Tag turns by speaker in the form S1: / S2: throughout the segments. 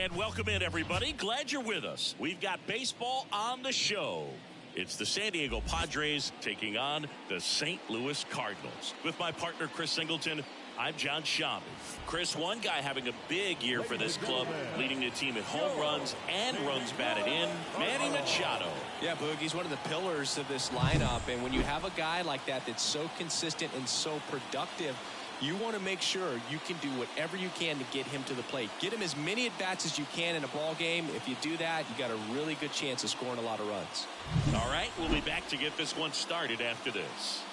S1: And welcome in, everybody. Glad you're with us. We've got baseball on the show. It's the San Diego Padres taking on the St. Louis Cardinals. With my partner, Chris Singleton, I'm John Schaub. Chris, one guy having a big year for this club, leading the team in home runs and runs batted in, Manny Machado.
S2: Yeah, Boog, he's one of the pillars of this lineup, and when you have a guy like that that's so consistent and so productive, you want to make sure you can do whatever you can to get him to the plate. Get him as many at-bats as you can in a ball game. If you do that, you got a really good chance of scoring a lot of runs.
S1: All right, we'll be back to get this one started after this.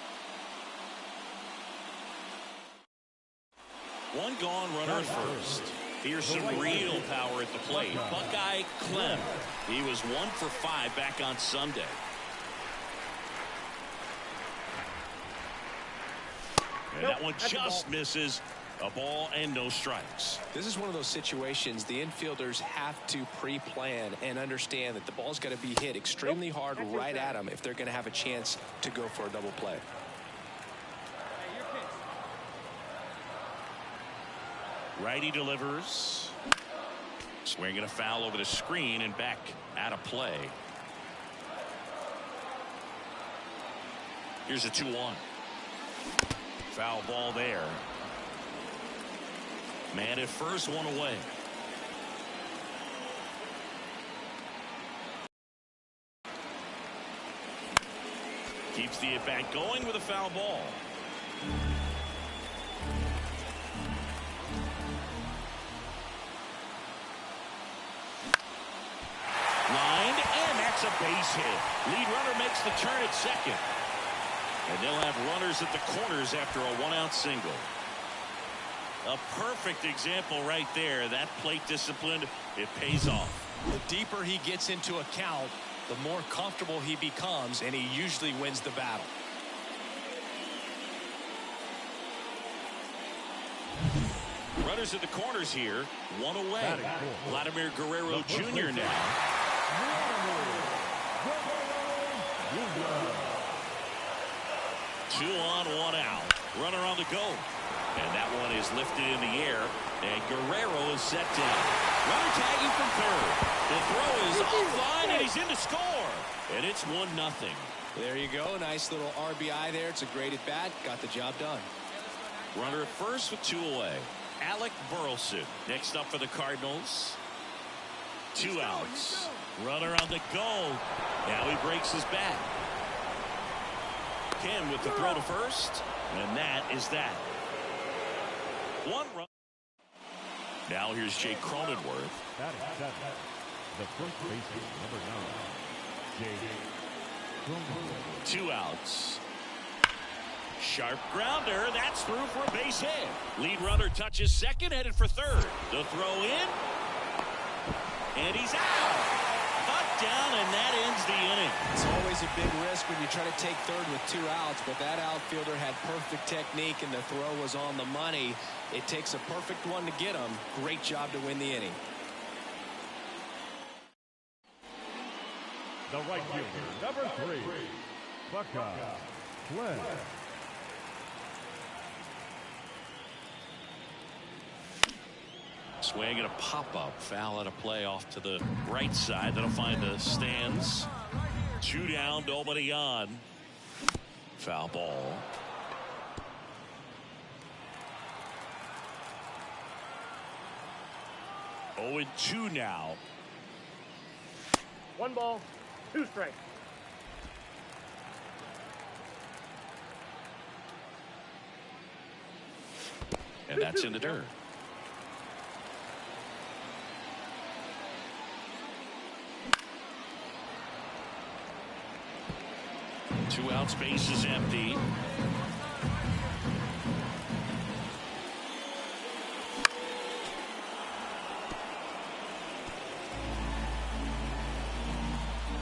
S1: One gone, runner at first. Here's some real power at the plate. Buckeye Clem. He was 1 for 5 back on Sunday. And that one just misses. A ball and no strikes.
S2: This is one of those situations the infielders have to pre-plan and understand that the ball's got to be hit extremely hard right at them if they're going to have a chance to go for a double play.
S1: Righty delivers. Swinging a foul over the screen and back out of play. Here's a 2-1. Foul ball there. Man at first, one away. Keeps the at-bat going with a foul ball. Lined, and that's a base hit. Lead runner makes the turn at second. And they'll have runners at the corners after a one-out single. A perfect example right there. That plate discipline, it pays off.
S2: The deeper he gets into a count, the more comfortable he becomes, and he usually wins the battle.
S1: Runners at the corners here, one away. Vladimir Guerrero Jr. now. 2 on, 1 out. Runner on the go. And that one is lifted in the air. And Guerrero is set down. Runner tagging from third. The throw is offline, and he's in to score. And it's 1-0.
S2: There you go. Nice little RBI there. It's a great at-bat. Got the job done.
S1: Runner at first with 2 away. Alec Burleson next up for the Cardinals. 2 outs. Runner on the go. Now he breaks his bat. Ken with the throw to first. And that is that. 1 run. Now here's Jake Cronenworth.
S3: The first baseman, number 9, Jake Cronenworth.
S1: 2 outs. Sharp grounder. That's through for a base hit. Lead runner touches second, headed for third. The throw in. And he's out. Butt down, and that ends the inning.
S2: It's always a big risk when you try to take third with 2 outs, but that outfielder had perfect technique, and the throw was on the money. It takes a perfect one to get him. Great job to win the inning.
S3: The right fielder, number 3, Buckeye Clem.
S1: Swing and a pop-up. Foul out of play off to the right side. That'll find the stands. 2 down, nobody on. Foul ball. Oh, and 2 now.
S4: 1 ball, 2 strikes.
S1: And that's in the dirt. Two outs, base is empty.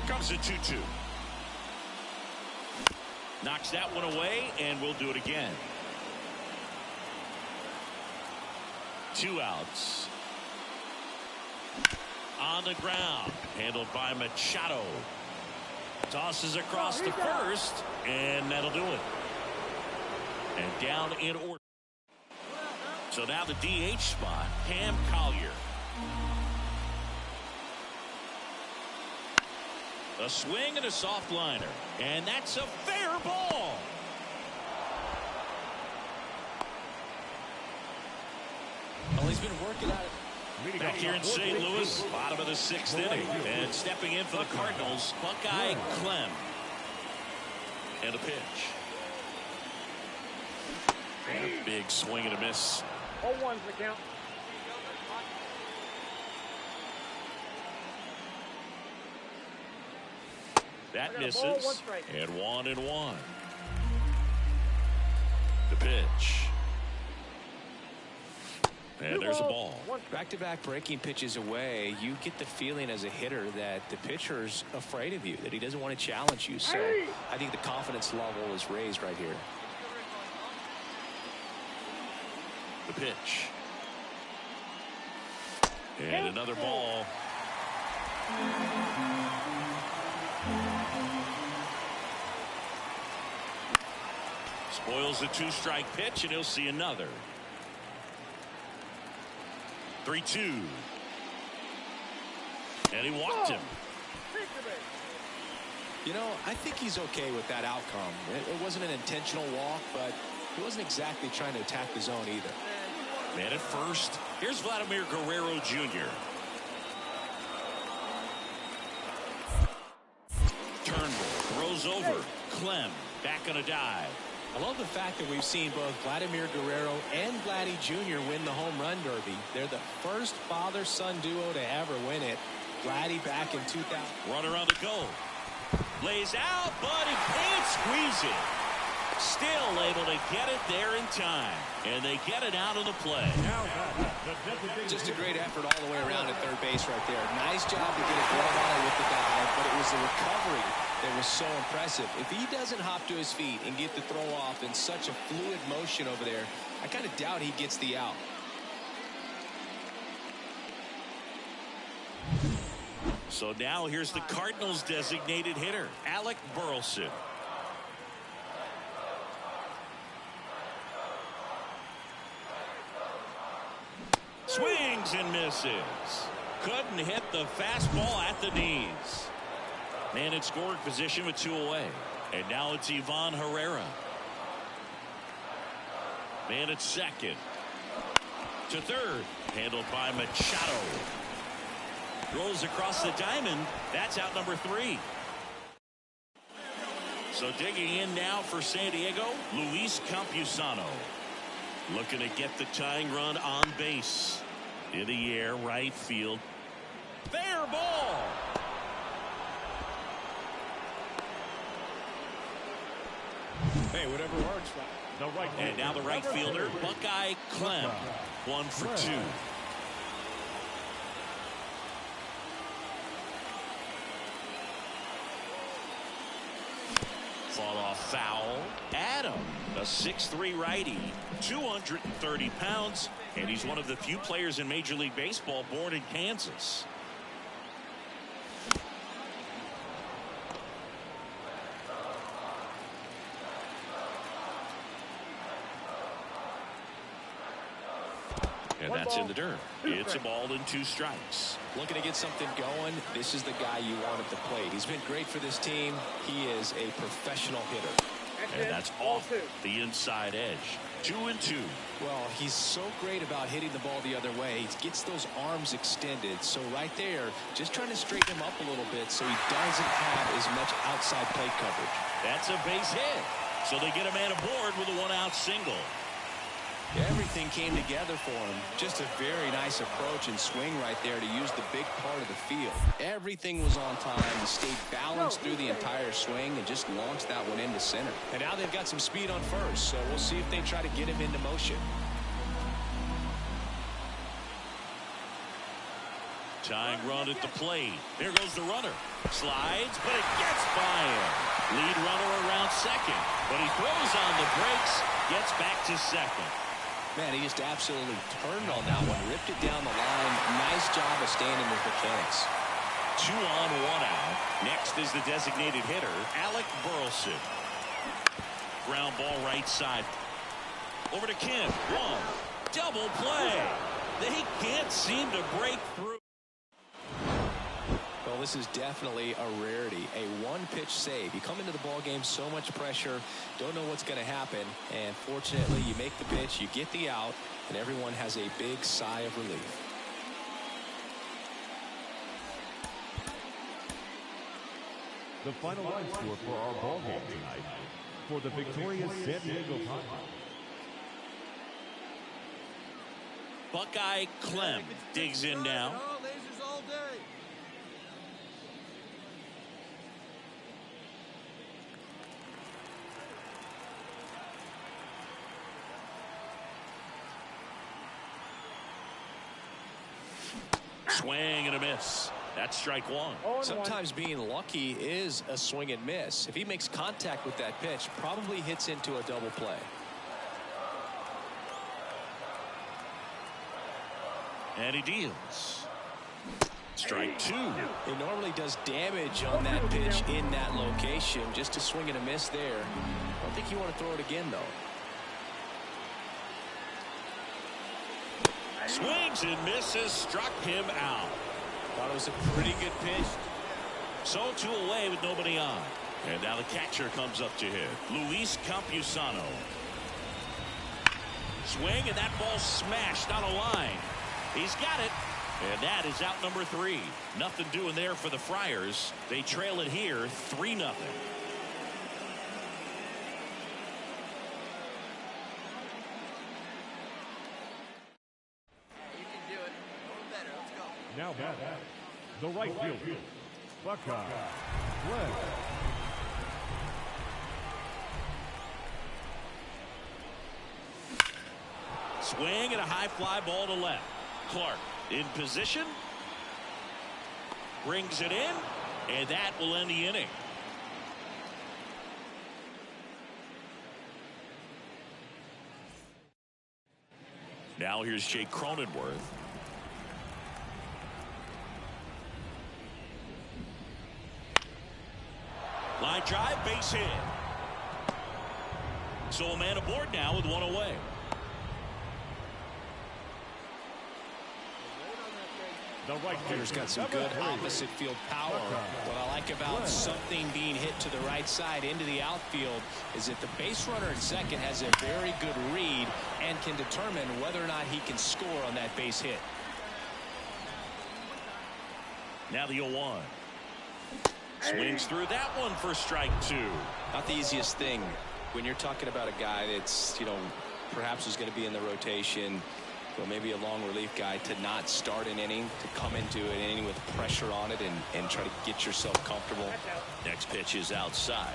S1: Comes a 2-2. Knocks that one away, and we'll do it again. 2 outs. On the ground, handled by Machado. Tosses across the first, and that'll do it. And down in order. So now the DH spot, Cam Collier. A swing and a soft liner. And that's a fair ball.
S2: Well, he's been working on it.
S1: Back here in St. Louis, bottom of the 6th inning. And stepping in for the Cardinals, Buckeye Clem. And a pitch. And a big swing and a miss.
S4: 0-1's the count.
S1: That misses. And 1-1. The pitch. And there's a ball.
S2: Back-to-back breaking pitches away, you get the feeling as a hitter that the pitcher's afraid of you, that he doesn't want to challenge you. So I think the confidence level is raised right here.
S1: The pitch. And another ball. Spoils the 2-strike pitch, and he'll see another. 3-2. And he walked him.
S2: You know, I think he's okay with that outcome. It wasn't an intentional walk, but he wasn't exactly trying to attack the zone either.
S1: Man at first. Here's Vladimir Guerrero Jr. Turnbull throws over. Clem back on a dive.
S2: I love the fact that we've seen both Vladimir Guerrero and Vladdy Jr. win the home run derby. They're the first father-son duo to ever win it. Vladdy back in 2000.
S1: Runner on the go. Lays out, but he can't squeeze it. Still able to get it there in time. And they get it out of the play.
S2: Just a great effort all the way around at third base right there. Nice job to get a glove on it with the dive, but it was the recovery that was so impressive. If he doesn't hop to his feet and get the throw off in such a fluid motion over there, I kind of doubt he gets the out.
S1: So now here's the Cardinals' designated hitter, Alec Burleson. Swings and misses. Couldn't hit the fastball at the knees. Man in scoring position with 2 away. And now it's Ivan Herrera. Man at second. To third. Handled by Machado. Rolls across the diamond. That's out number 3. So digging in now for San Diego, Luis Campusano. Looking to get the tying run on base. In the air, right field. Fair ball.
S2: Hey, whatever works.
S1: And now the right fielder, Buckeye Clem. 1 for 2. Fought off foul. Adam, a 6'3" righty, 230 pounds, and he's one of the few players in Major League Baseball born in Kansas. And that's in the dirt. It's a ball and 2 strikes.
S2: Looking to get something going. This is the guy you want at the plate. He's been great for this team. He is a professional hitter.
S1: And that's off the inside edge. 2-2.
S2: Well, he's so great about hitting the ball the other way. He gets those arms extended. So right there, just trying to straighten him up a little bit so he doesn't have as much outside plate coverage.
S1: That's a base hit. So they get a man aboard with a 1-out single.
S2: Everything came together for him. Just a very nice approach and swing right there to use the big part of the field. Everything was on time. He stayed balanced through the entire swing and just launched that one into center. And now they've got some speed on first, so we'll see if they try to get him into motion.
S1: Tying run at the plate. There goes the runner. Slides, but it gets by him. Lead runner around second, but he throws on the brakes, gets back to second.
S2: Man, he just absolutely turned on that one, ripped it down the line. Nice job of staying in with mechanics.
S1: 2 on, 1 out. Next is the designated hitter, Alec Burleson. Ground ball right side. Over to Kim. 1. Double play. They can't seem to break through.
S2: Well, this is definitely a rarity. A one-pitch save. You come into the ball game, so much pressure, don't know what's going to happen, and fortunately you make the pitch, you get the out, and everyone has a big sigh of relief.
S3: The final line score for our ball game tonight for the victorious San Diego Padres.
S1: Buckeye Clem digs in now.
S4: Lasers all day.
S1: Swing and a miss. That's strike one.
S2: Sometimes being lucky is a swing and miss. If he makes contact with that pitch, probably hits into a double play.
S1: And he deals. Strike two.
S2: He normally does damage on that pitch in that location. Just a swing and a miss there. I don't think you want to throw it again, though.
S1: Swings and misses. Struck him out.
S2: Thought it was a pretty good pitch.
S1: So two away with nobody on. And now the catcher comes up to hit. Luis Campusano. Swing, and that ball smashed on a line. He's got it. And that is out number 3. Nothing doing there for the Friars. They trail it here 3-0.
S3: Now back, the right fielder, Buckeye Clem.
S1: Swing and a high fly ball to left. Clark in position. Brings it in. And that will end the inning. Now here's Jake Cronenworth. Line drive, base hit. So a man aboard now with one away.
S3: The right
S2: Hitter's got some good opposite field power. What I like about something being hit to the right side into the outfield is that the base runner at second has a very good read and can determine whether or not he can score on that base hit.
S1: Now the 0-1. Swings through that one for strike 2.
S2: Not the easiest thing when you're talking about a guy that's, perhaps is going to be in the rotation, or maybe a long relief guy, to not start an inning, to come into an inning with pressure on it and try to get yourself comfortable.
S1: Next pitch is outside.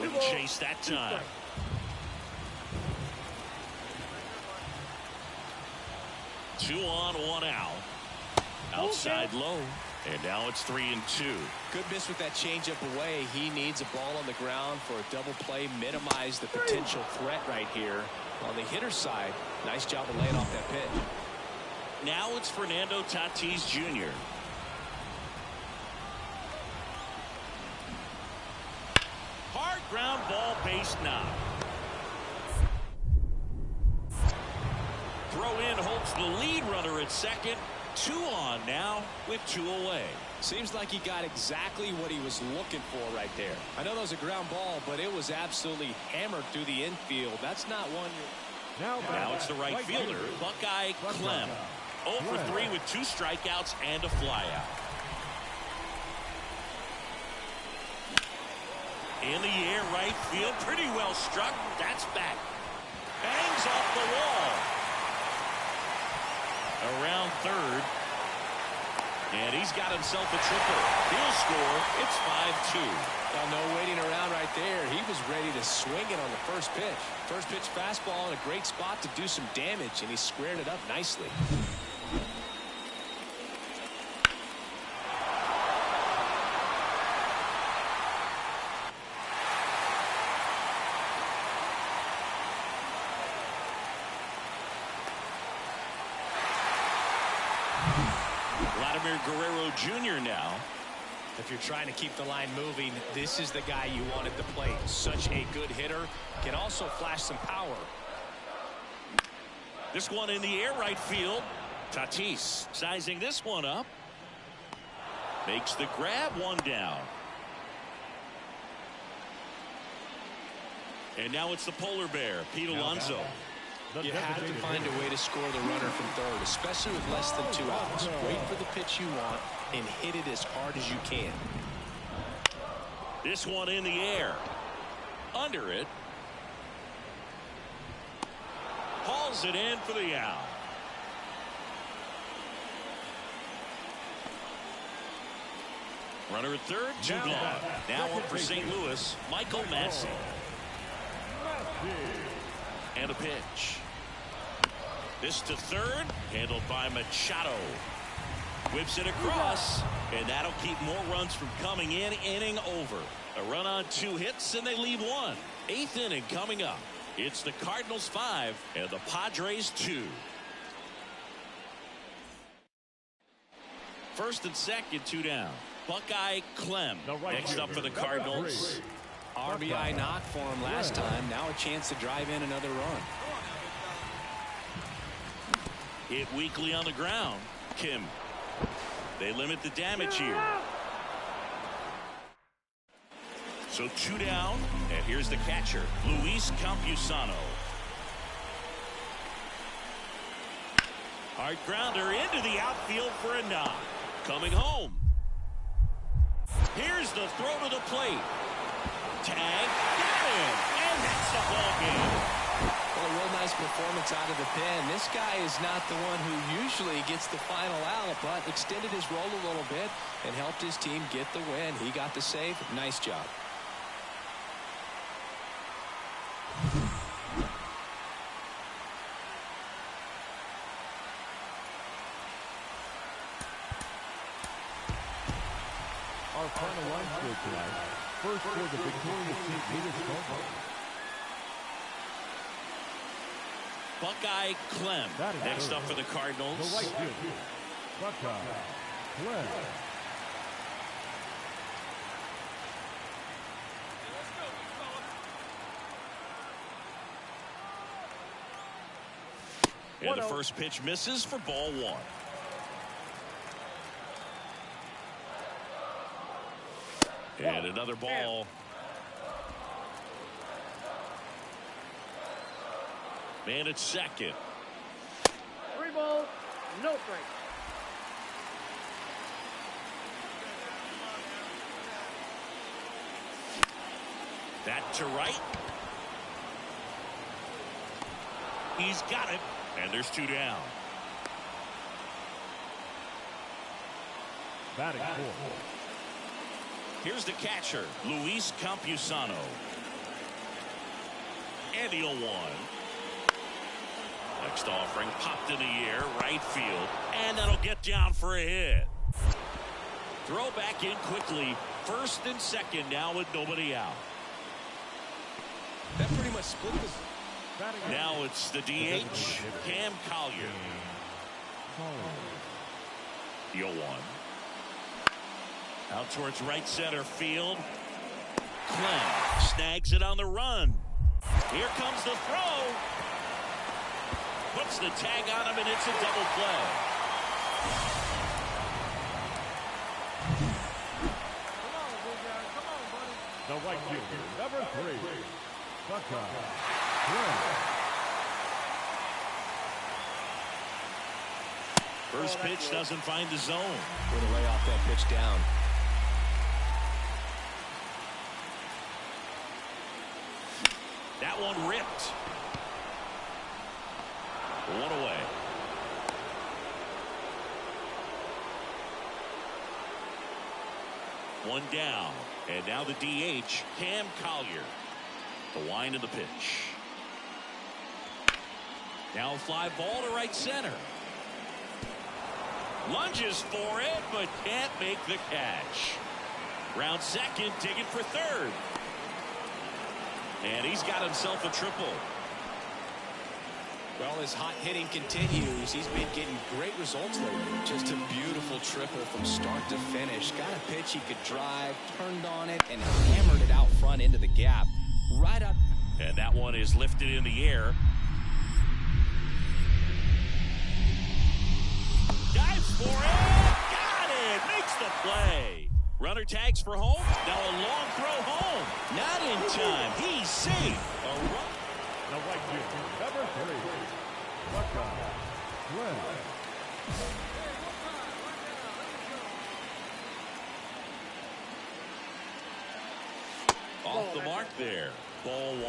S1: Wouldn't chase that time. Two on, one out. Outside low. And now it's 3-2.
S2: Good miss with that changeup away. He needs a ball on the ground for a double play. Minimize the potential threat right here. On the hitter's side, nice job of laying off that pitch.
S1: Now it's Fernando Tatis Jr. Hard ground ball, base knock. Throw in holds the lead runner at second. 2 on now with 2 away.
S2: Seems like he got exactly what he was looking for right there. I know that was a ground ball, but it was absolutely hammered through the infield. That's not one.
S1: Now it's the right fielder, Buckeye Clem. 0 for 3 with 2 strikeouts and a flyout. In the air, right field, pretty well struck. That's back. Bangs off the wall. Around third. And he's got himself a triple. He'll score. It's 5-2.
S2: Well, no waiting around right there. He was ready to swing it on the first pitch. First pitch fastball in a great spot to do some damage, and he squared it up nicely.
S1: Guerrero Jr. now.
S2: If you're trying to keep the line moving, this is the guy you want at the plate. Such a good hitter. Can also flash some power.
S1: This one in the air, right field. Tatis sizing this one up. Makes the grab, one down. And now it's the polar bear, Pete Alonso.
S2: You have to find a way to score the runner from third, especially with less than 2 outs. Wait for the pitch you want and hit it as hard as you can.
S1: This one in the air. Under it. Hauls it in for the out. Runner at third, too gone. Now up for St. Louis, Michael Massey. And a pitch. This to third, handled by Machado. Whips it across, and that'll keep more runs from coming in. Inning over. A run on 2 hits, and they leave 1. 8th inning coming up. It's the Cardinals 5 and the Padres 2. First and second, 2 down. Buckeye Clem next up for the Cardinals.
S2: RBI knock for him last time. Now a chance to drive in another run.
S1: Hit weakly on the ground. Kim. They limit the damage here. So 2 down, and here's the catcher, Luis Campusano. Hard grounder into the outfield for a knock. Coming home. Here's the throw to the plate. Tag, got him, and that's the ball game.
S2: Well, a real nice performance out of the pen. This guy is not the one who usually gets the final out, but extended his role a little bit and helped his team get the win. He got the save. Nice job.
S3: Our final line score tonight. First for the victorious St. Louis Cardinals.
S1: Buckeye Clem next up for the Cardinals.
S3: The right fielder, Buckeye Clem.
S1: And the first pitch misses for ball 1. And another ball. Man at second.
S4: 3 balls, no strikes.
S1: That to right. He's got it. And there's 2 down.
S3: Batting fourth.
S1: Here's the catcher, Luis Campusano. And the 0-1. Next offering popped in the air, right field. And that'll get down for a hit. Throw back in quickly. First and second now with nobody out.
S2: That pretty much split this.
S1: Now it's the DH, Cam Collier. The 0-1. Out towards right center field. Clem snags it on the run. Here comes the throw. Puts the tag on him, and it's a double play.
S3: The right fielder, number 3, Buckeye Clem.
S1: First pitch doesn't find the zone.
S2: Way to lay off that pitch down.
S1: That one ripped. 1 away. One down. And now the DH, Cam Collier. The wind of the pitch. Now a fly ball to right center. Lunges for it, but can't make the catch. Round second, digging for third. And he's got himself a triple.
S2: Well, his hot hitting continues. He's been getting great results lately. Just a beautiful triple from start to finish. Got a pitch he could drive, turned on it, and hammered it out front into the gap. Right up.
S1: And that one is lifted in the air. Dives for it. Got it. Makes the play. Runner tags for home. Now a long throw home. Not in time. He's safe. A run.
S3: The right field, number 3. Buckeye, Clem.
S1: Off the mark there. Ball 1.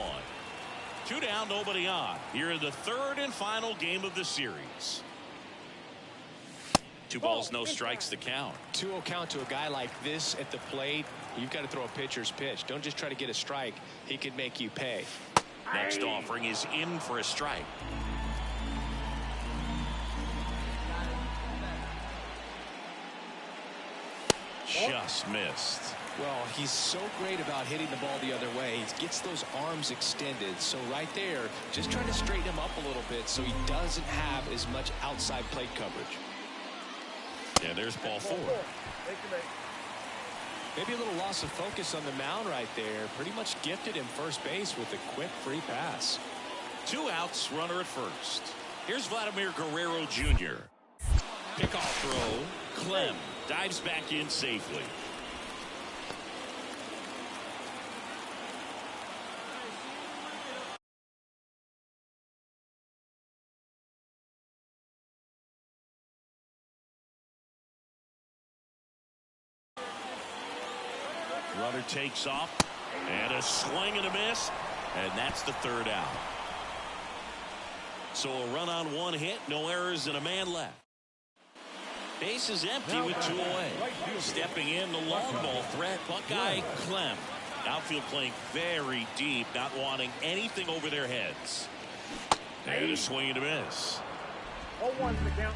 S1: 2 down, nobody on. Here in the third and final game of the series. 2 balls, no strikes to count.
S2: 2-0 count to a guy like this at the plate. You've got to throw a pitcher's pitch. Don't just try to get a strike. He could make you pay.
S1: Next offering is in for a strike. Just missed.
S2: Well, he's so great about hitting the ball the other way. He gets those arms extended. So right there, just trying to straighten him up a little bit so he doesn't have as much outside plate coverage.
S1: And there's ball 4.
S2: Maybe a little loss of focus on the mound right there. Pretty much gifted him first base with a quick free pass.
S1: 2 outs, runner at first. Here's Vladimir Guerrero Jr. Pickoff throw. Clem dives back in safely. Runner takes off, and a swing and a miss, and that's the 3rd out. So a run on 1 hit, no errors, and a man left. Base is empty with 2 away. Stepping in, the long ball threat, Buckeye Clem. Outfield playing very deep, not wanting anything over their heads. And a swing and a miss.
S4: 0-1 to the count.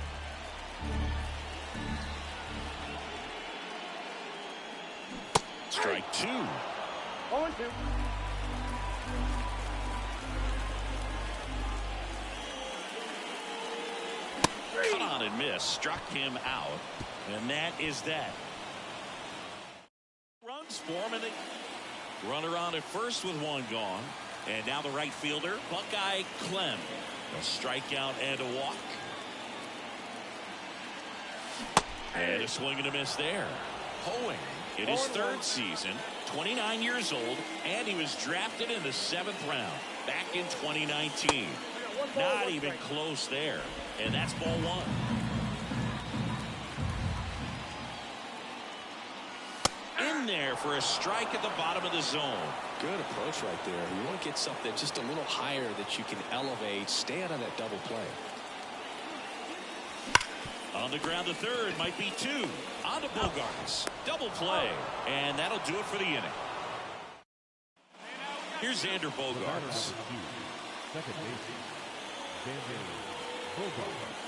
S1: Strike 2.
S4: 0-2.
S1: Cut on and miss. Struck him out. And that is that. Runs for him. And the runner on at first with 1 gone. And now the right fielder, Buckeye Clem. A strikeout and a walk. And a swing and a miss there. Hoeing in his 3rd season, 29 years old, and he was drafted in the 7th round back in 2019. Not even close there. And that's ball 1. In there for a strike at the bottom of the zone.
S2: Good approach right there. You want to get something just a little higher that you can elevate. Stay out of that double play.
S1: On the ground, the 3rd might be 2. On to Bogarts. Double play. And that'll do it for the inning. Here's Xander Bogarts.
S3: Second baseman, Xander Bogarts.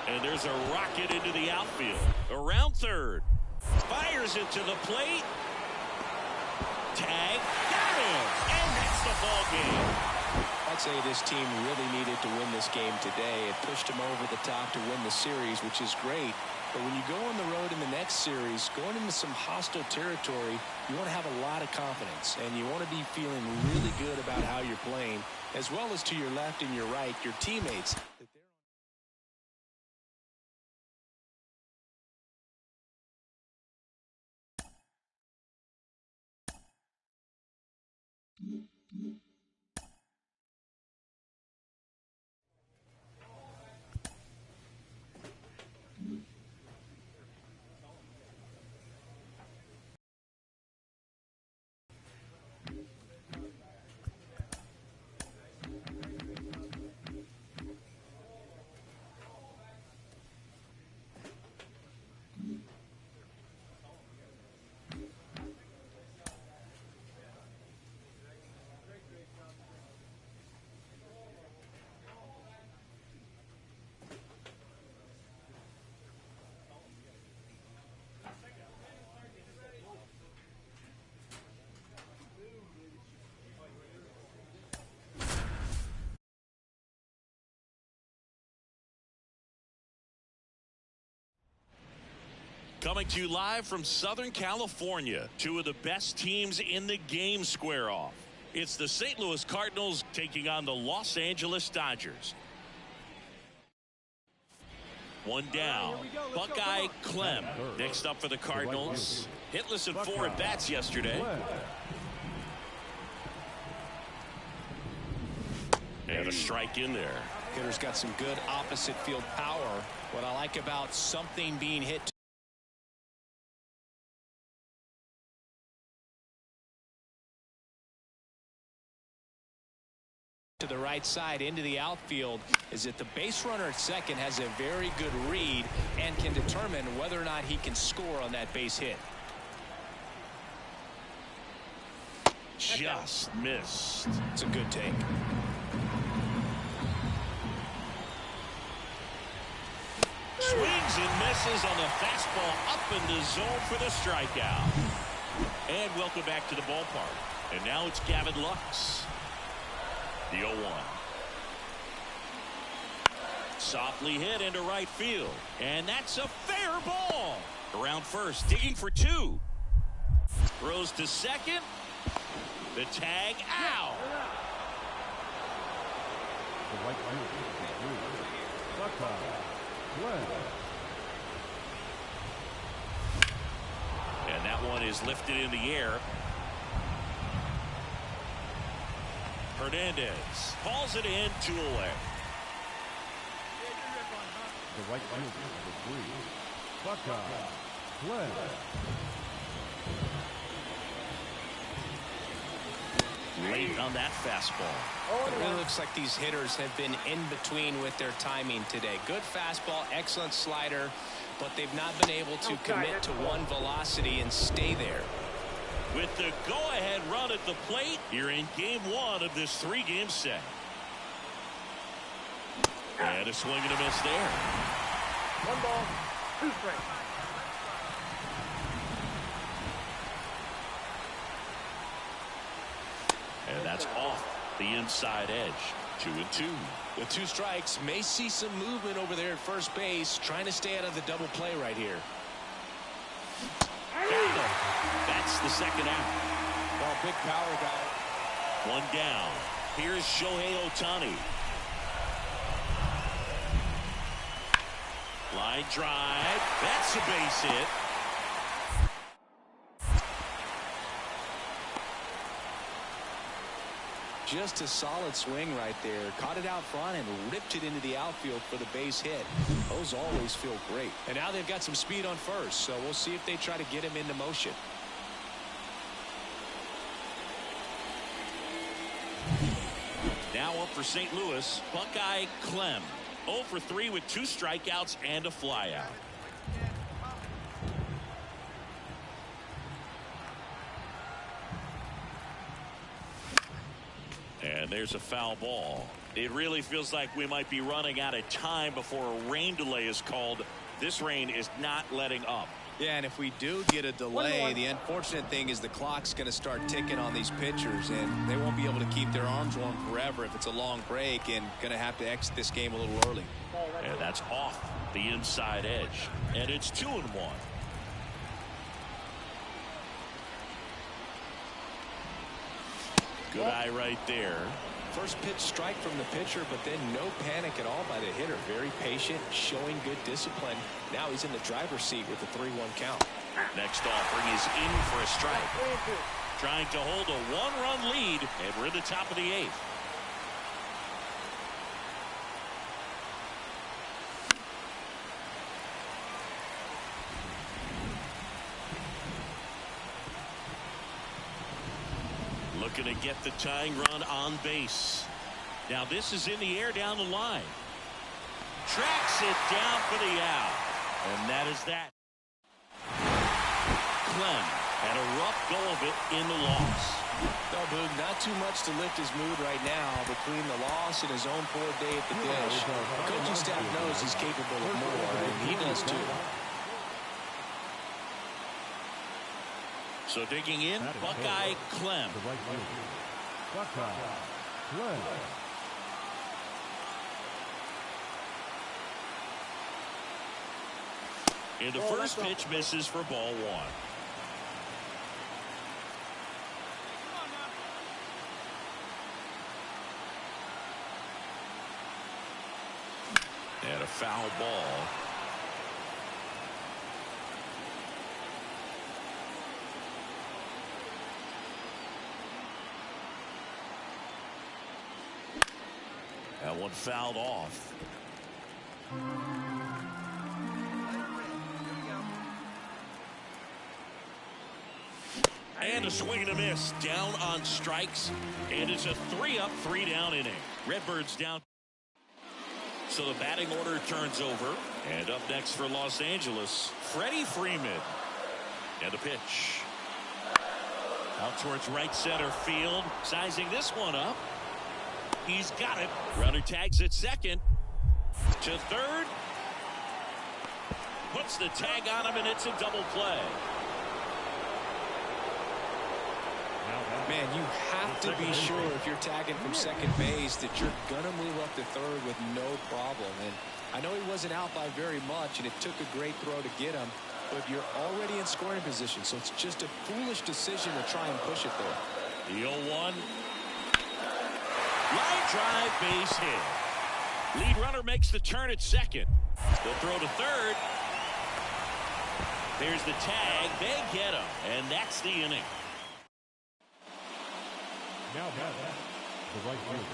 S1: And there's a rocket into the outfield. Around 3rd. Fires it to the plate. Tag. Got him. And that's the ball game.
S2: I'd say this team really needed to win this game today. It pushed them over the top to win the series, which is great. But when you go on the road in the next series, going into some hostile territory, you want to have a lot of confidence. And you want to be feeling really good about how you're playing, as well as to your left and your right, your teammates.
S1: Coming to you live from Southern California, 2 of the best teams in the game square off. It's the St. Louis Cardinals taking on the Los Angeles Dodgers. One down. Buckeye Clem next up for the Cardinals. Hitless in 4 at-bats yesterday. And a strike in there.
S2: Hitter's got some good opposite field power. What I like about something being hit to the right side into the outfield is that the base runner at second has a very good read and can determine whether or not he can score on that base hit.
S1: Just missed.
S2: It's a good take.
S1: Swings and misses on the fastball up in the zone for the strikeout. And welcome back to the ballpark. And now it's Gavin Lux. The 0-1. Softly hit into right field. And that's a fair ball. Around first, digging for 2. Throws to second. The tag out.
S3: The right fielder, Buckeye Clem.
S1: And that one is lifted in the air. Hernandez hauls it in, 2 away.
S3: The right fielder, the 3, Buckeye Clem.
S1: Late on that fastball.
S2: It really looks like these hitters have been in between with their timing today. Good fastball, excellent slider, but they've not been able to commit to one velocity and stay there.
S1: With the go-ahead run at the plate, you're in game 1 of this 3-game set. And a swing and a miss there.
S4: 1 ball, 2 strikes.
S1: And that's off the inside edge. 2-2.
S2: The 2 strikes may see some movement over there at first base, trying to stay out of the double play right here.
S1: That's the second out.
S2: Well, big power guy.
S1: 1 down. Here's Shohei Ohtani. Line drive. That's a base hit.
S2: Just a solid swing right there. Caught it out front and ripped it into the outfield for the base hit. Those always feel great. And now they've got some speed on first, so we'll see if they try to get him into motion.
S1: Now up for St. Louis, Buckeye Clem. 0 for 3 with 2 strikeouts and a flyout. And there's a foul ball. It really feels like we might be running out of time before a rain delay is called. This rain is not letting up.
S2: Yeah, and if we do get a delay, the unfortunate thing is the clock's going to start ticking on these pitchers, and they won't be able to keep their arms warm forever if it's a long break, and going to have to exit this game a little early.
S1: And that's off the inside edge. And it's 2-1. Good eye right there.
S2: First pitch strike from the pitcher, but then no panic at all by the hitter. Very patient, showing good discipline. Now he's in the driver's seat with the 3-1 count.
S1: Next offering is in for a strike. Trying to hold a 1-run lead, and we're in the top of the 8th. Looking to get the tying run on base. Now this is in the air down the line. Tracks it down for the out. And that is that. Clem had a rough go of it in the loss.
S2: No, Boog, not too much to lift his mood right now between the loss and his own poor day at the dish. The coaching staff knows he's capable of more, and he does too.
S1: So digging in, Buckeye Clem.
S3: The right fielder, Buckeye Clem.
S1: And the first pitch misses for ball 1. And a foul ball. That one fouled off. And a swing and a miss. Down on strikes. And it's a 3-up, 3-down inning. Redbirds down. So the batting order turns over. And up next for Los Angeles, Freddie Freeman. And the pitch. Out towards right center field. Sizing this one up. He's got it. Runner tags at second. To third. Puts the tag on him, and it's a double play.
S2: Man, you have to be sure if you're tagging from second base that you're going to move up to third with no problem. And I know he wasn't out by very much, and it took a great throw to get him, but you're already in scoring position, so it's just a foolish decision to try and push it there.
S1: The 0-1. Line drive, base hit. Lead runner makes the turn at second. They'll throw to third. There's the tag. They get him, and that's the inning.
S3: Now the right field.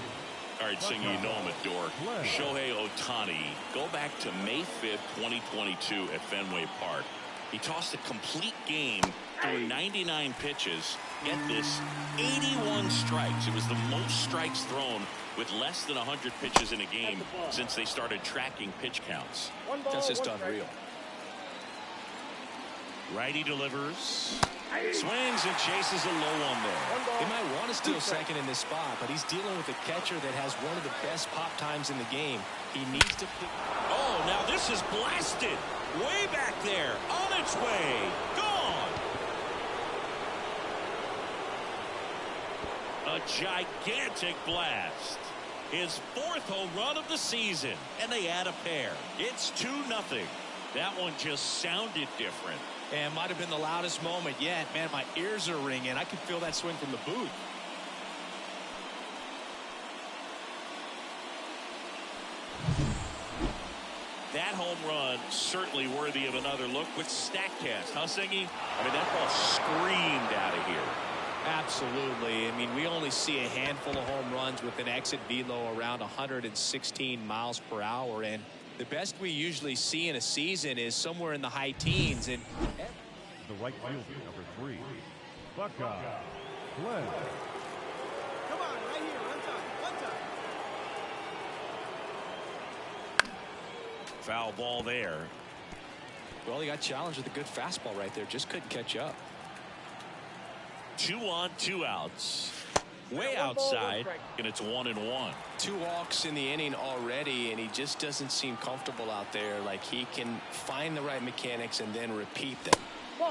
S1: All right, Singer, you know him at Dork. Shohei Ohtani. Go back to May 5th, 2022 at Fenway Park. He tossed a complete game through 99 pitches. Get this, 81 strikes. It was the most strikes thrown with less than 100 pitches in a game since they started tracking pitch counts.
S2: That's just unreal.
S1: Righty delivers. Swings and chases a low one there.
S2: He might want to steal second in this spot, but he's dealing with a catcher that has one of the best pop times in the game. He needs to pick.
S1: Oh, now this is blasted. Way back there. On its way. Gone. A gigantic blast. His 4th home run of the season. And they add a pair. It's 2-0. That one just sounded different.
S2: And might have been the loudest moment yet. Man, my ears are ringing. I can feel that swing from the booth.
S1: That home run certainly worthy of another look with StatCast. Huh, Singy? I mean, that ball screamed out of here.
S2: Absolutely. I mean, we only see a handful of home runs with an exit velo around 116 miles per hour. And the best we usually see in a season is somewhere in the high teens. And
S3: the right fielder, number 3, Buckeye Glenn.
S5: Come on, right here, one time.
S1: Foul ball there.
S2: Well, he got challenged with a good fastball right there. Just couldn't catch up.
S1: 2 on, 2 outs. Way outside, and it's 1-1.
S2: 2 walks in the inning already, and he just doesn't seem comfortable out there. Like he can find the right mechanics and then repeat them.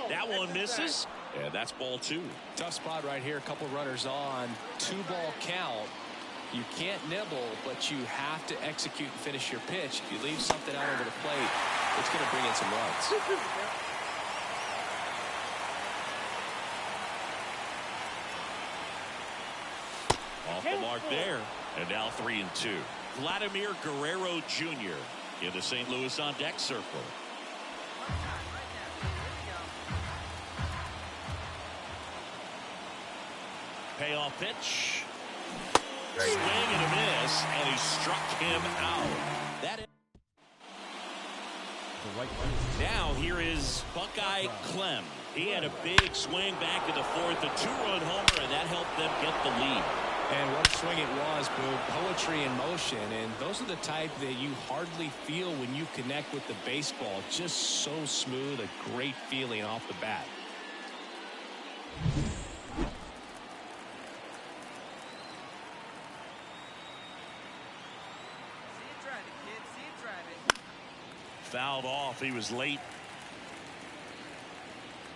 S1: That one misses. Yeah, that's ball 2.
S2: Tough spot right here. A couple runners on. 2-ball count. You can't nibble, but you have to execute and finish your pitch. If you leave something out over the plate, it's going to bring in some runs.
S1: Off the mark there. And now 3-2. Vladimir Guerrero Jr. in the St. Louis on deck circle. Payoff pitch. Swing and a miss, and he struck him out. That is. Now here is Buckeye Clem. He had a big swing back in the 4th, a 2-run homer, and that helped them get the lead.
S2: And what a swing it was, Boo. Poetry in motion, and those are the type that you hardly feel when you connect with the baseball. Just so smooth, a great feeling off the bat.
S1: Fouled off. He was late.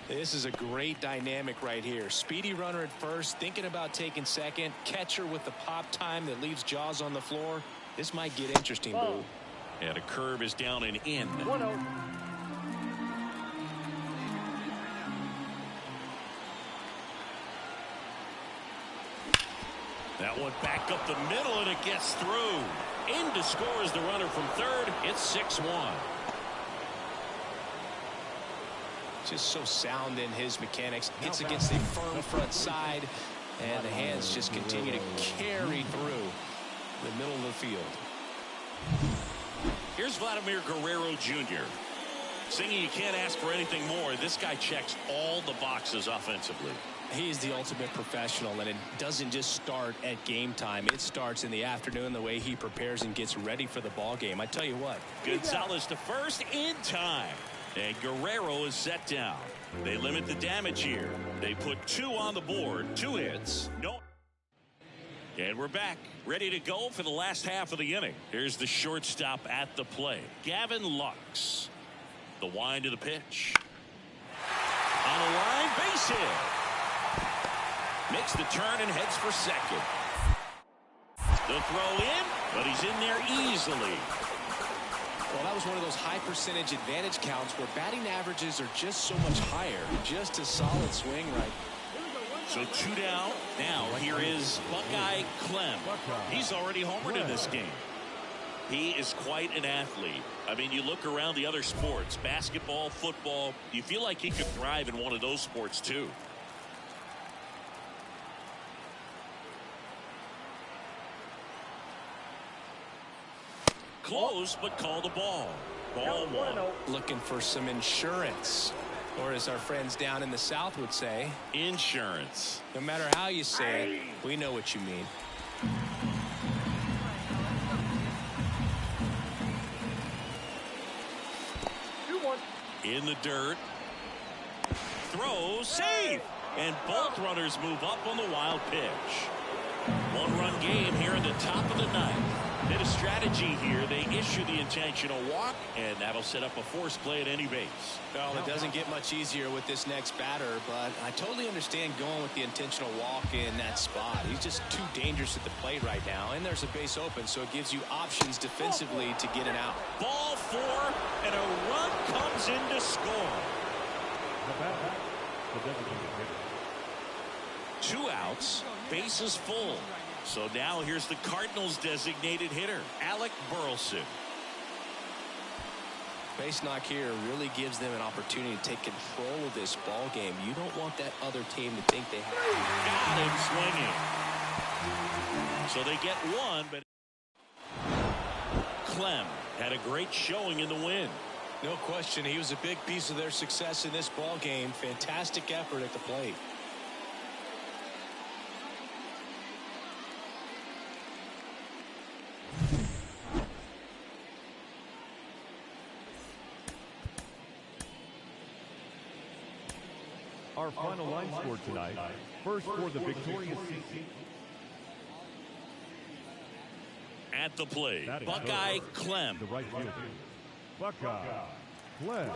S2: This is a great dynamic right here. Speedy runner at first, thinking about taking second. Catcher with the pop time that leaves Jaws on the floor. This might get interesting, Boo.
S1: And a curve is down and in.
S4: 1-0.
S1: That one back up the middle, and it gets through. In to score is the runner from third. It's 6-1.
S2: Just so sound in his mechanics. Hits against a firm front side, and the hands just continue to carry through the middle of the field.
S1: Here's Vladimir Guerrero Jr. Singing, you can't ask for anything more. This guy checks all the boxes offensively.
S2: He's the ultimate professional, and it doesn't just start at game time. It starts in the afternoon, the way he prepares and gets ready for the ball game. I tell you what.
S1: Gonzalez to first in time. And Guerrero is set down. They limit the damage here. They put 2 on the board. 2 hits. No. And we're back, ready to go for the last half of the inning. Here's the shortstop at the plate, Gavin Lux. The wind to the pitch. On the line, base hit. Makes the turn and heads for second. The throw in, but he's in there easily.
S2: Well, that was one of those high percentage advantage counts where batting averages are just so much higher. Just a solid swing right.
S1: So 2 down. Now here is Buckeye Clem. He's already homered in this game. He is quite an athlete. I mean, you look around the other sports, basketball, football, you feel like he could thrive in one of those sports too. Close, but called a ball. Ball 1.
S2: Looking for some insurance. Or as our friends down in the South would say,
S1: insurance.
S2: No matter how you say it, we know what you mean.
S1: In the dirt. Throw, save. And both runners move up on the wild pitch. 1-run game here in the top of the 9th. Bit of strategy here. They issue the intentional walk, and that'll set up a force play at any base.
S2: Well, it doesn't get much easier with this next batter, but I totally understand going with the intentional walk in that spot. He's just too dangerous at the plate right now, and there's a base open, so it gives you options defensively to get an out.
S1: Ball 4, and a run comes in to score. 2 outs, bases full. So now here's the Cardinals' designated hitter, Alec Burleson.
S2: Base knock here really gives them an opportunity to take control of this ball game. You don't want that other team to think they have.
S1: Got him swinging. So they get 1, but Clem had a great showing in the win.
S2: No question, he was a big piece of their success in this ball game. Fantastic effort at the plate.
S3: Our final line score tonight. First for the victorious team.
S1: At the plate, Buckeye Clem.
S3: The right fielder, Buckeye Clem.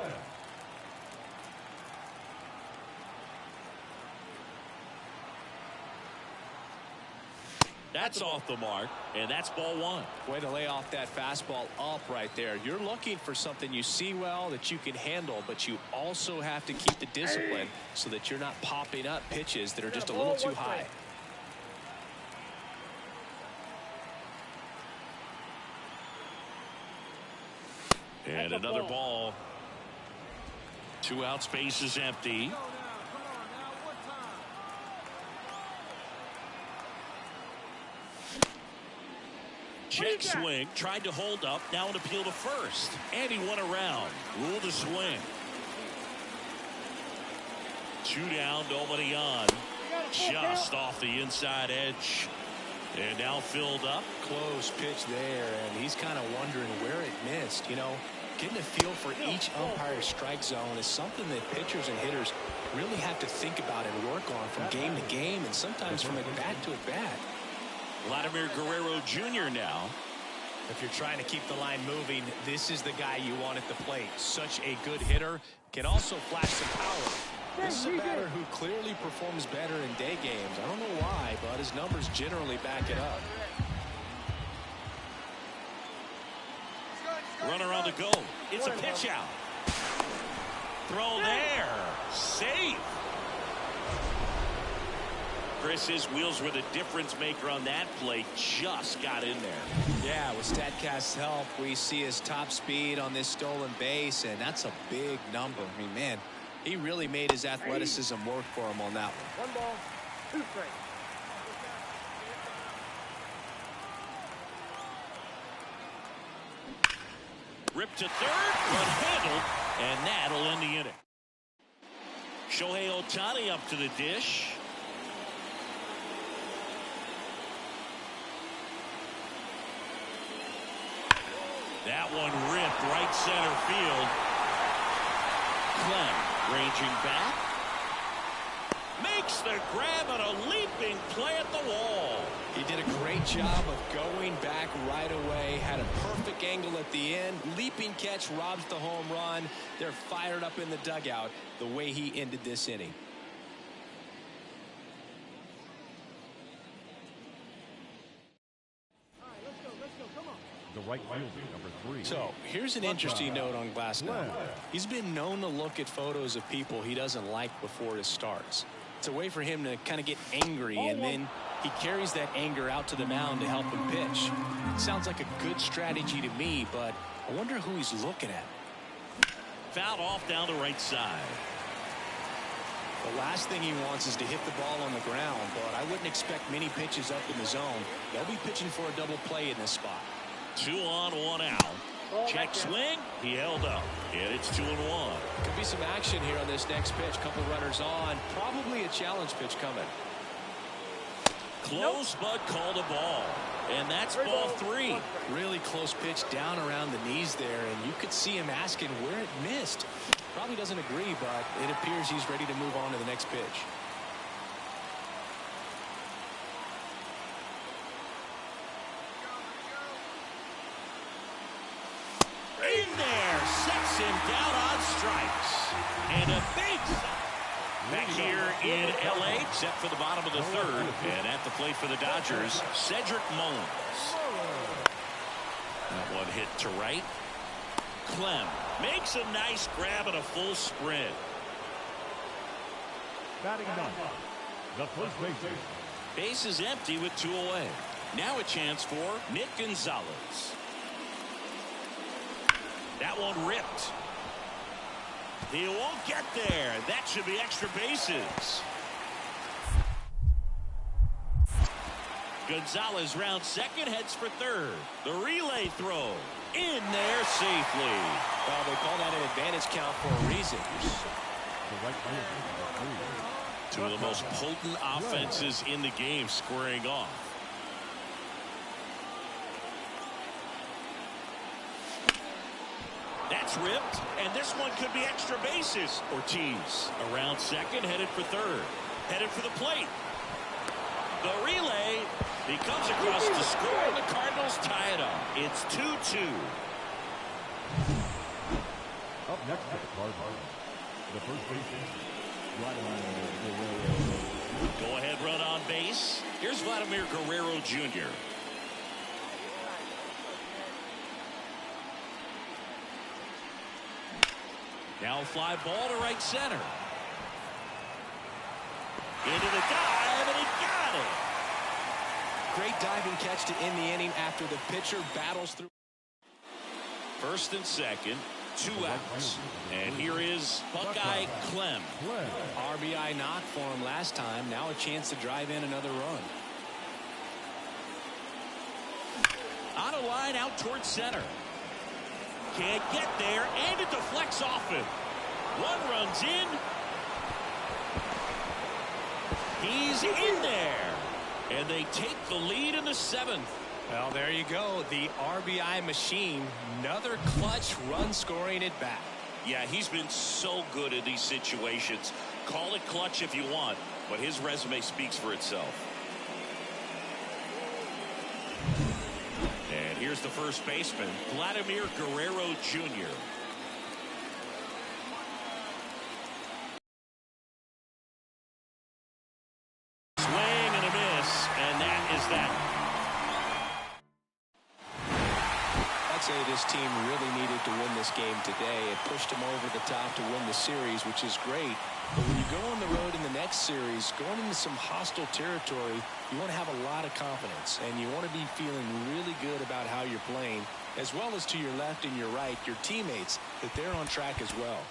S1: That's off the mark, and that's ball 1.
S2: Way to lay off that fastball up right there. You're looking for something you see well that you can handle, but you also have to keep the discipline so that you're not popping up pitches that are just a little too high.
S1: And another ball. 2 outs, base is empty. Check swing, tried to hold up, now an appeal to first. And he went around, ruled a swing. 2 down, nobody on. Just off the inside edge. And now filled up.
S2: Close pitch there, and he's kind of wondering where it missed. You know, getting a feel for each umpire's strike zone is something that pitchers and hitters really have to think about and work on from game to game and sometimes from at bat to at bat.
S1: Vladimir Guerrero Jr. now.
S2: If you're trying to keep the line moving, this is the guy you want at the plate. Such a good hitter, can also flash some power. This is a batter who clearly performs better in day games. I don't know why, but his numbers generally back it up.
S1: Runner on the go. It's a pitch out. Throw there. Safe. Chris, his wheels were the difference maker on that play. Just got in there.
S2: Yeah, with StatCast's help, we see his top speed on this stolen base, and that's a big number. I mean, man, he really made his athleticism work for him on that one.
S4: 1 ball, 2 strikes.
S1: Rip to third, but handled, and that'll end the inning. Shohei Ohtani up to the dish. That one ripped right center field. Clem ranging back. Makes the grab and a leaping play at the wall.
S2: He did a great job of going back right away. Had a perfect angle at the end. Leaping catch robs the home run. They're fired up in the dugout the way he ended this inning.
S3: The right fielder, number 3.
S2: So here's an interesting note on Glasnow. He's been known to look at photos of people he doesn't like before it starts. It's a way for him to kind of get angry, and then he carries that anger out to the mound to help him pitch. It sounds like a good strategy to me, but I wonder who he's looking at.
S1: Fouled off down the right side.
S2: The last thing he wants is to hit the ball on the ground, but I wouldn't expect many pitches up in the zone. They'll be pitching for a double play in this spot.
S1: 2 on, 1 out. Check swing. He held up. And it's 2-1.
S2: Could be some action here on this next pitch. Couple runners on. Probably a challenge pitch coming.
S1: Close, but called a ball. And that's ball 3.
S2: Really close pitch down around the knees there, and you could see him asking where it missed. Probably doesn't agree, but it appears he's ready to move on to the next pitch.
S1: In there, sets him down on strikes. And a big back here in L.A., set for the bottom of the third. And at the plate for the Dodgers, Cedric Mullins. That one hit to right. Clem makes a nice grab and a full sprint.
S3: Batting ninth, the first baseman.
S1: Base is empty with 2 away. Now a chance for Nick Gonzalez. That one ripped. He won't get there. That should be extra bases. Gonzalez rounds second, heads for third. The relay throw in there safely.
S2: Well, they call that an advantage count for a reason.
S3: The right fielder, number 3.
S1: 2 of the most potent offenses in the game squaring off. That's ripped, and this one could be extra bases. Ortiz around second, headed for third. Headed for the plate. The relay, he comes across to score, and the Cardinals tie it up. It's 2-2.
S3: Up next for the Cardinals, the first baseman,
S1: Go ahead run on base. Here's Vladimir Guerrero Jr. Now a fly ball to right center. Into the dive, and he got it.
S2: Great diving catch to end the inning after the pitcher battles through.
S1: First and second, 2 outs. And here is Buckeye Clem.
S2: RBI knock for him last time. Now a chance to drive in another run.
S1: On a line out towards center. Can't get there, and it deflects off him. 1 runs in. He's in there. And they take the lead in the 7th.
S2: Well, there you go. The RBI machine. Another clutch run scoring at bat.
S1: Yeah, he's been so good in these situations. Call it clutch if you want, but his resume speaks for itself. And here's the first baseman, Vladimir Guerrero Jr. Swing and a miss, and that is that.
S2: I'd say this team really needed to win this game today. It pushed them over the top to win the series, which is great. But when you go on the road in the next series, going into some hostile territory, you want to have a lot of confidence, and you want to be feeling really good about how you're playing, as well as to your left and your right, your teammates, that they're on track as well.